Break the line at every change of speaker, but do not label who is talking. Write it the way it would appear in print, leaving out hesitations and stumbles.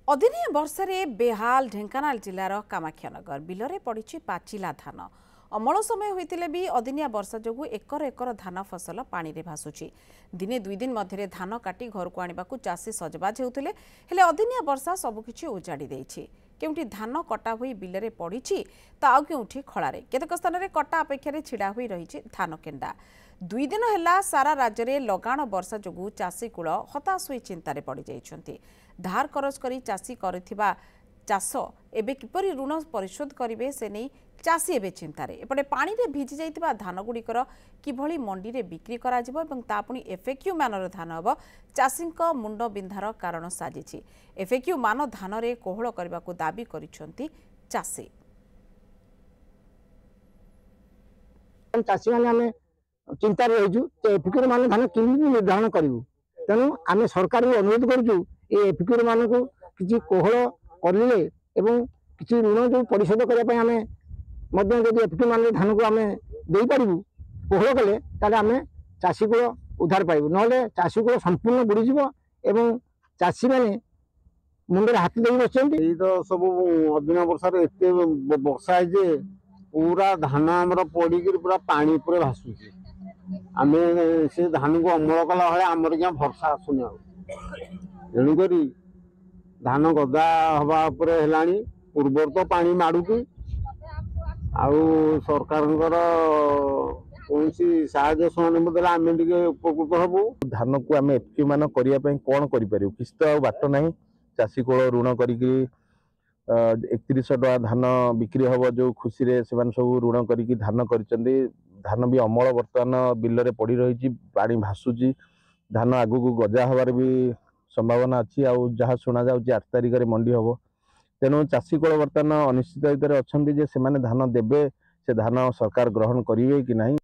अदिनिया वर्षारे बेहाल ढेंकानाल जिलार कामाक्षानगर बिलरे पड़ी पाचिला धान अमल समय होते भी अदिनिया वर्षा जो एकर एकर धान फसल पानी रे भासुची दिने दुई दिन मध्य धान काटी घर को आने चाषी सजबाज होते हेले अदिनिया वर्षा सबकिछि उजाड़ी देछि केउठी धान कटा हुई बिलरे पड़ी तो केउठी खलारे केतक स्थान में कटा अपेक्षा छिड़ा हुई रही धान केंडा दुई दिन है सारा राज्य में लगाण वर्षा जो चाषी कूल हताश हुई चिंतार पड़ जाइछन्ति धार करज करी चाषी करिथिबा चाष एबे किपरि ऋण परिशोध करिवे से नहीं चाषी एबे चिंतार एपटे पानी रे भिजी जाइतिबा धान गुड़िकर किभଳି मंडी रे बिक्री करा जिवो एवं ता पुनी एफएक्यू मानर धान हबो चाषीक मुंड बिंधार कारण साजिछि एफएक्यू मान धान रे कोहळ करबाकू दाबी करिसंती चाषी
चाषी माने हमें चिंतार रहीजु एफएक्यू मान धान केମିତି निर्धारण करिवु तेणु आम सरकार अनुरोध करूँ ये एफएक्यू मान को किसी कोहल करले एवं किसी ऋण जो परिशोध करने आम एफएक्यू मान धान को आम दे पारू कोहल कले ताले आम चाषी को उद्धार पाइबू ना चाषी को संपूर्ण बुड़ीज एवं चाषी मैंने मुंडे हाथी दे बसते
तो सब अदिना वर्षा एत वर्षा है जे पूरा धान आमर पड़ी पूरा पानी पूरा भासुची आम से धान को अमल कला भाई आमर क्या भरसा आसुनि तेणुक धान गदा हवा है पूर्वर तो पानी माड़ुकी आउ सरकार कौन साहय सहयोग आम टे उपकृत हबू
धान को आम एफएक्यू मान करने कौन करूँ किसी तो बाट ना चाषी कोल ऋण कर 3100 टका धान बिक्री हम जो खुशी से सब ऋण कर धान कर धान भी अमल बर्तमान बिल पड़ रही पानी भासुची धान आगु को गजा हबार भी संभावना अच्छी आउ जहाँ शुणा जा 8 तारिख में मंडी हम तेणु चाषी कोल बर्तमान अनिश्चित भितर अच्छा से धान देवे से धान सरकार ग्रहण करेंगे कि नहीं।